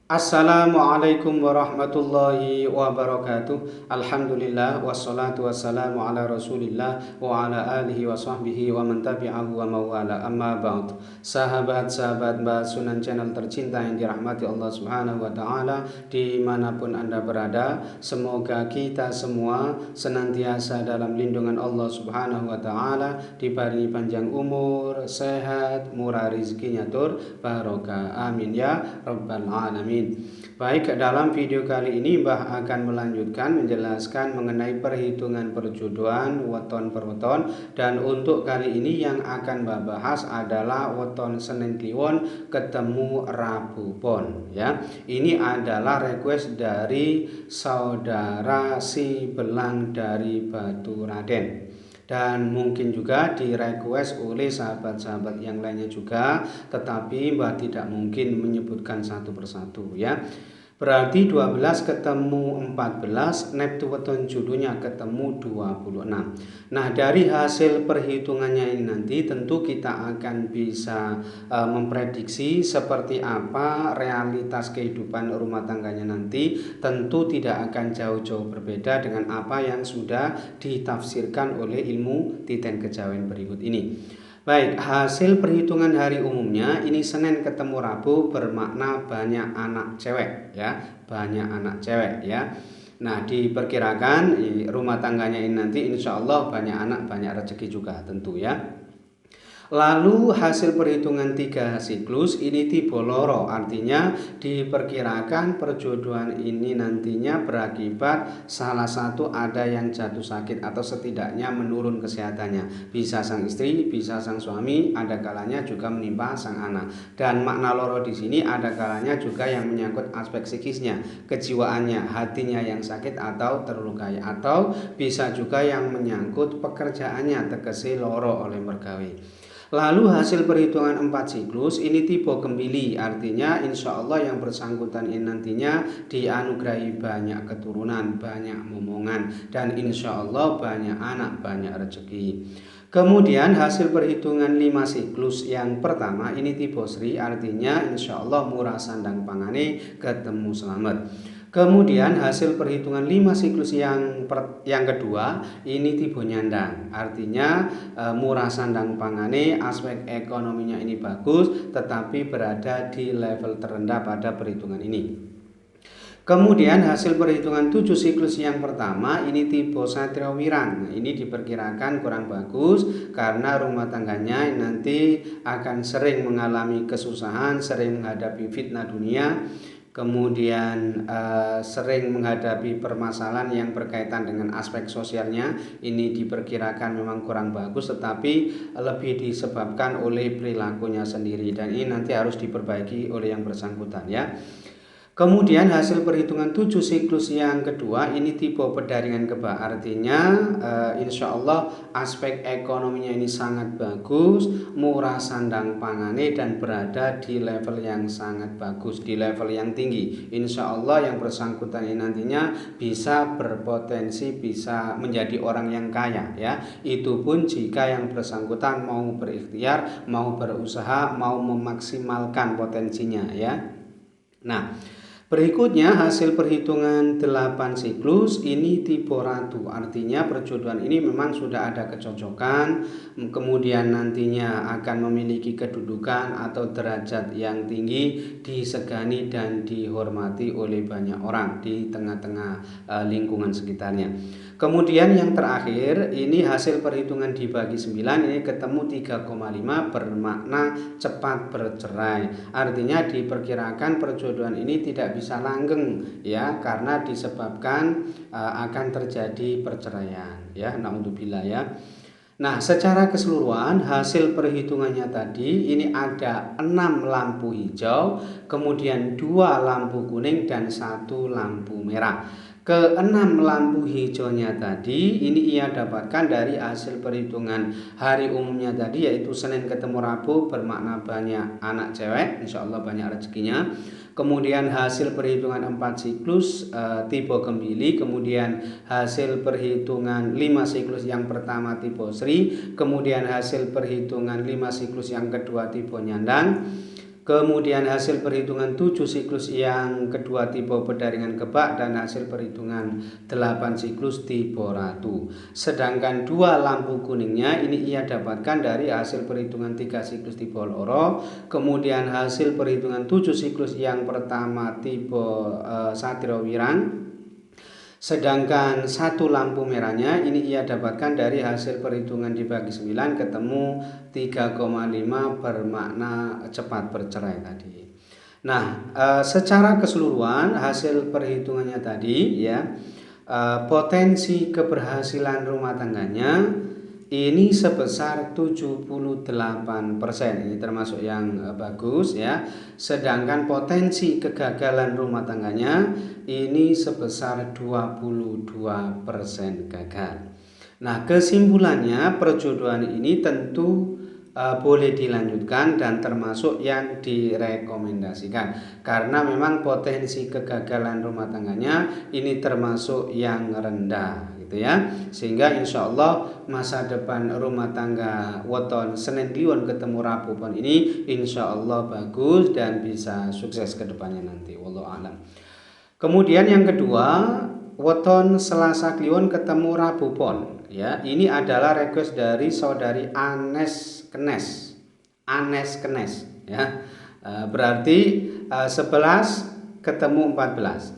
Assalamualaikum warahmatullahi wabarakatuh. Alhamdulillah wassalatu wassalamu ala Rasulillah wa ala alihi wa sahbihi wa man tabi'ahu wa mawala. Amma ba'd. Sahabat-sahabat Mbak Sunan Channel tercinta yang dirahmati Allah Subhanahu wa taala dimanapun Anda berada, semoga kita semua senantiasa dalam lindungan Allah Subhanahu wa taala, diparingi panjang umur, sehat, murah rezekinya tur barokah. Amin ya rabbal alamin. Baik, dalam video kali ini Mbah akan melanjutkan menjelaskan mengenai perhitungan perjodohan weton per weton, dan untuk kali ini yang akan Mbah bahas adalah weton Senin Kliwon ketemu Rabu Pon ya. Ini adalah request dari saudara si Belang dari Batu Raden, dan mungkin juga di request oleh sahabat-sahabat yang lainnya juga, tetapi Mbak tidak mungkin menyebutkan satu persatu ya. Berarti 12 ketemu 14, neptu weton jodohnya ketemu 26. Nah, dari hasil perhitungannya ini nanti tentu kita akan bisa memprediksi seperti apa realitas kehidupan rumah tangganya nanti. Tentu tidak akan jauh-jauh berbeda dengan apa yang sudah ditafsirkan oleh ilmu titen kejawen berikut ini. Baik, hasil perhitungan hari umumnya ini Senin ketemu Rabu bermakna banyak anak cewek ya, banyak anak cewek ya. Nah, diperkirakan rumah tangganya ini nanti insya Allah banyak anak, banyak rezeki juga tentu ya. Lalu hasil perhitungan 3 siklus ini tipe loro, artinya diperkirakan perjodohan ini nantinya berakibat salah satu ada yang jatuh sakit atau setidaknya menurun kesehatannya. Bisa sang istri, bisa sang suami, ada kalanya juga menimpa sang anak. Dan makna loro di sini ada kalanya juga yang menyangkut aspek psikisnya, kejiwaannya, hatinya yang sakit atau terlukai, atau bisa juga yang menyangkut pekerjaannya tegese loro oleh mergawe. Lalu hasil perhitungan 4 siklus ini tipe kembili, artinya insya Allah yang bersangkutan ini nantinya dianugerahi banyak keturunan, banyak momongan, dan insya Allah banyak anak, banyak rezeki. Kemudian hasil perhitungan 5 siklus yang pertama ini tipe Sri, artinya insya Allah murah sandang pangane ketemu selamat. Kemudian hasil perhitungan 5 siklus yang kedua ini tipe nyandang, artinya murah sandang pangane, aspek ekonominya ini bagus tetapi berada di level terendah pada perhitungan ini. Kemudian hasil perhitungan 7 siklus yang pertama ini tipe Satria Wirang. Nah, ini diperkirakan kurang bagus karena rumah tangganya nanti akan sering mengalami kesusahan, sering menghadapi fitnah dunia, kemudian sering menghadapi permasalahan yang berkaitan dengan aspek sosialnya. Ini diperkirakan memang kurang bagus, tetapi lebih disebabkan oleh perilakunya sendiri, dan ini nanti harus diperbaiki oleh yang bersangkutan ya. Kemudian hasil perhitungan 7 siklus yang kedua ini tipe Pedaringan Kebak, artinya insya Allah aspek ekonominya ini sangat bagus, murah sandang pangane, dan berada di level yang sangat bagus, di level yang tinggi. Insya Allah yang bersangkutan ini nantinya bisa berpotensi bisa menjadi orang yang kaya ya. Itu pun jika yang bersangkutan mau berikhtiar, mau berusaha, mau memaksimalkan potensinya ya. Nah, berikutnya hasil perhitungan 8 siklus ini tipe Ratu, artinya perjodohan ini memang sudah ada kecocokan, kemudian nantinya akan memiliki kedudukan atau derajat yang tinggi, disegani dan dihormati oleh banyak orang di tengah-tengah lingkungan sekitarnya. Kemudian yang terakhir ini hasil perhitungan dibagi 9 ini ketemu 3,5 bermakna cepat bercerai. Artinya diperkirakan perjodohan ini tidak bisa langgeng ya, karena disebabkan akan terjadi perceraian ya, naudzubillah ya. Nah, secara keseluruhan hasil perhitungannya tadi ini ada 6 lampu hijau, kemudian 2 lampu kuning dan 1 lampu merah. Keenam lampu hijaunya tadi ini ia dapatkan dari hasil perhitungan hari umumnya tadi, yaitu Senin ketemu Rabu bermakna banyak anak cewek, insya Allah banyak rezekinya. Kemudian hasil perhitungan 4 siklus tipe Kembili, kemudian hasil perhitungan 5 siklus yang pertama tipe Sri, kemudian hasil perhitungan 5 siklus yang kedua tipe Nyandang. Kemudian hasil perhitungan 7 siklus yang kedua tipe berdaringan kebak dan hasil perhitungan 8 siklus tipe ratu. Sedangkan 2 lampu kuningnya ini ia dapatkan dari hasil perhitungan 3 siklus tipe loro. Kemudian hasil perhitungan 7 siklus yang pertama tipe satrio wirang. Sedangkan 1 lampu merahnya ini ia dapatkan dari hasil perhitungan dibagi 9 ketemu 3,5 bermakna cepat bercerai tadi. Nah, secara keseluruhan hasil perhitungannya tadi ya, potensi keberhasilan rumah tangganya ini sebesar 78%. Ini termasuk yang bagus ya. Sedangkan potensi kegagalan rumah tangganya ini sebesar 22% gagal. Nah, kesimpulannya perjodohan ini tentu boleh dilanjutkan dan termasuk yang direkomendasikan karena memang potensi kegagalan rumah tangganya ini termasuk yang rendah gitu ya, sehingga insya Allah masa depan rumah tangga weton Senin Kliwon ketemu Rabu Pon ini insya Allah bagus dan bisa sukses ke depannya nanti, wallahu a'lam. Kemudian yang kedua, weton Selasa Kliwon ketemu Rabu Pon ya, ini adalah request dari saudari Anes Kenes ya. Berarti 11 ketemu 14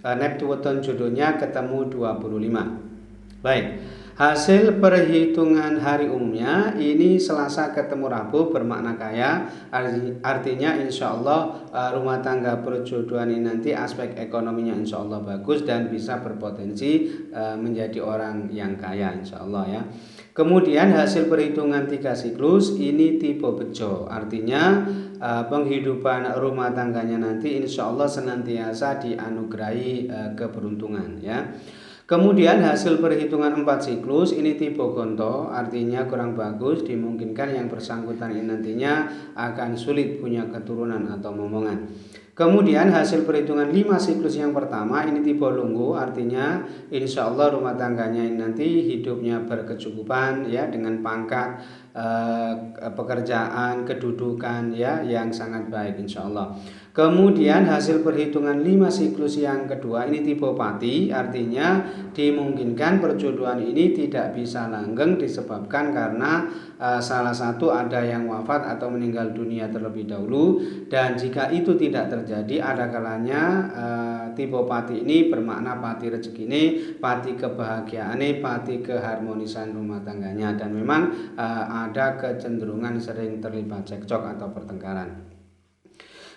neptu weton jodohnya ketemu 25. Baik, hasil perhitungan hari umumnya ini Selasa ketemu Rabu bermakna kaya, artinya insya Allah rumah tangga perjodohan ini nanti aspek ekonominya insya Allah bagus dan bisa berpotensi menjadi orang yang kaya insya Allah ya. Kemudian hasil perhitungan 3 siklus ini tipe bejo, artinya penghidupan rumah tangganya nanti insya Allah senantiasa dianugerahi keberuntungan ya. Kemudian hasil perhitungan 4 siklus ini tipe gonto, artinya kurang bagus, dimungkinkan yang bersangkutan ini nantinya akan sulit punya keturunan atau momongan. Kemudian hasil perhitungan 5 siklus yang pertama ini tipe lunggu, artinya insya Allah rumah tangganya ini nanti hidupnya berkecukupan ya, dengan pangkat pekerjaan, kedudukan ya yang sangat baik insya Allah. Kemudian hasil perhitungan 5 siklus yang kedua ini tipe pati, artinya dimungkinkan perjodohan ini tidak bisa langgeng disebabkan karena salah satu ada yang wafat atau meninggal dunia terlebih dahulu, dan jika itu tidak terjadi ada kalanya tipe pati ini bermakna pati rezeki ini, pati kebahagiaan ini, pati keharmonisan rumah tangganya, dan memang ada kecenderungan sering terlibat cekcok atau pertengkaran.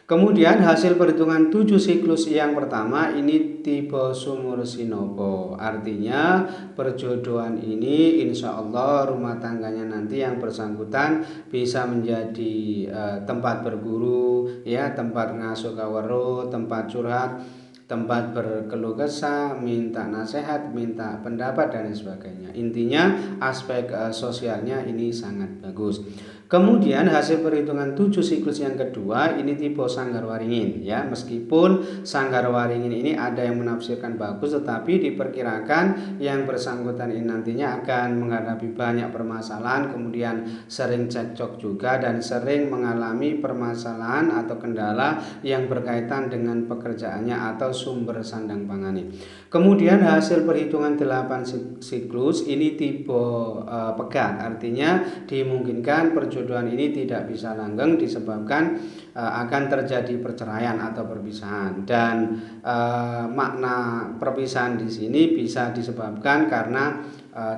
Kemudian hasil perhitungan 7 siklus yang pertama ini tipe sumur sinopo, artinya perjodohan ini insya Allah rumah tangganya nanti yang bersangkutan bisa menjadi tempat berguru ya, tempat ngasuh kawero, tempat curhat, tempat berkeluh kesah, minta nasihat, minta pendapat dan sebagainya. Intinya aspek sosialnya ini sangat bagus. Kemudian hasil perhitungan 7 siklus yang kedua ini tipe sanggar waringin ya, meskipun sanggar waringin ini ada yang menafsirkan bagus, tetapi diperkirakan yang bersangkutan ini nantinya akan menghadapi banyak permasalahan, kemudian sering cekcok juga dan sering mengalami permasalahan atau kendala yang berkaitan dengan pekerjaannya atau sumber sandang pangannya. Kemudian hasil perhitungan 8 siklus ini tipe pegat, artinya dimungkinkan perjodohan ini tidak bisa langgeng disebabkan akan terjadi perceraian atau perpisahan, dan makna perpisahan di sini bisa disebabkan karena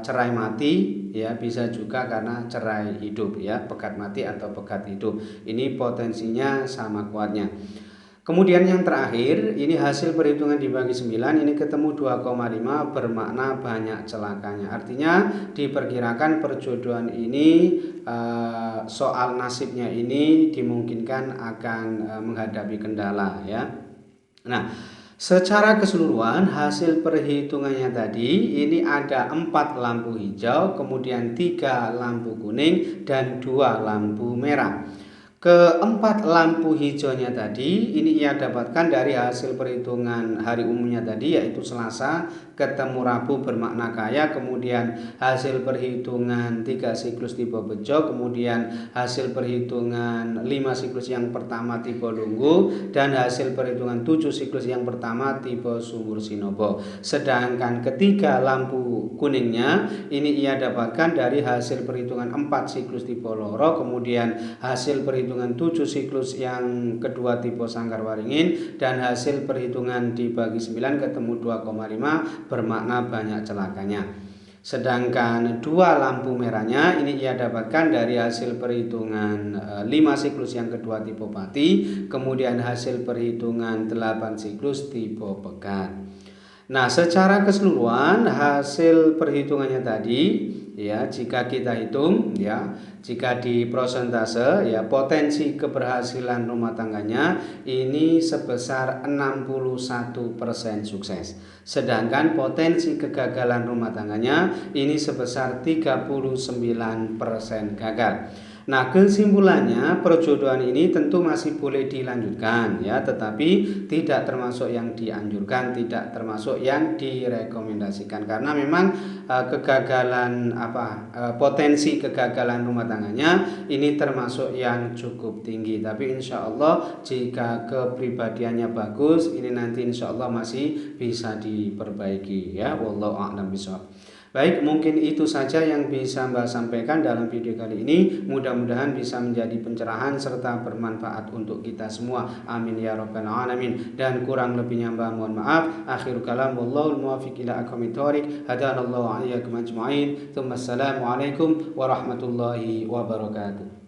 cerai mati ya, bisa juga karena cerai hidup ya, pegat mati atau pegat hidup. Ini potensinya sama kuatnya. Kemudian yang terakhir ini hasil perhitungan dibagi 9 ini ketemu 2,5 bermakna banyak celakanya, artinya diperkirakan perjodohan ini soal nasibnya ini dimungkinkan akan menghadapi kendala ya. Nah, secara keseluruhan hasil perhitungannya tadi ini ada 4 lampu hijau, kemudian 3 lampu kuning dan 2 lampu merah. Keempat lampu hijaunya tadi ini ia dapatkan dari hasil perhitungan hari umumnya tadi, yaitu Selasa ketemu Rabu bermakna kaya, kemudian hasil perhitungan 3 siklus tipe bejo, kemudian hasil perhitungan 5 siklus yang pertama tipe lunggu, dan hasil perhitungan 7 siklus yang pertama tipe sumur sinobo. Sedangkan ketiga lampu kuningnya ini ia dapatkan dari hasil perhitungan 4 siklus tipe loro, kemudian hasil perhitungan 7 siklus yang kedua tipe sangkar waringin, dan hasil perhitungan dibagi 9 ketemu 2,5 bermakna banyak celakanya. Sedangkan dua lampu merahnya ini ia dapatkan dari hasil perhitungan 5 siklus yang kedua tipe pati, kemudian hasil perhitungan 8 siklus tipe pegat. Nah, secara keseluruhan hasil perhitungannya tadi ya, jika kita hitung ya, jika di prosentase ya, potensi keberhasilan rumah tangganya ini sebesar 61% sukses. Sedangkan potensi kegagalan rumah tangganya ini sebesar 39% gagal. Nah, kesimpulannya perjodohan ini tentu masih boleh dilanjutkan ya, tetapi tidak termasuk yang dianjurkan, tidak termasuk yang direkomendasikan, karena memang kegagalan potensi kegagalan rumah tangganya ini termasuk yang cukup tinggi. Tapi insya Allah jika kepribadiannya bagus, ini nanti insya Allah masih bisa diperbaiki ya. Wallahu a'lam bishawab. Baik, mungkin itu saja yang bisa Mbak sampaikan dalam video kali ini. Mudah-mudahan bisa menjadi pencerahan serta bermanfaat untuk kita semua. Amin ya rabbal alamin. Dan kurang lebihnya Mbak mohon maaf. Akhirul kalam wallahul muwaffiq ila aqwamit thoriq. Hadanallahu wa iyyakum ajma'in. Assalamualaikum warahmatullahi wabarakatuh.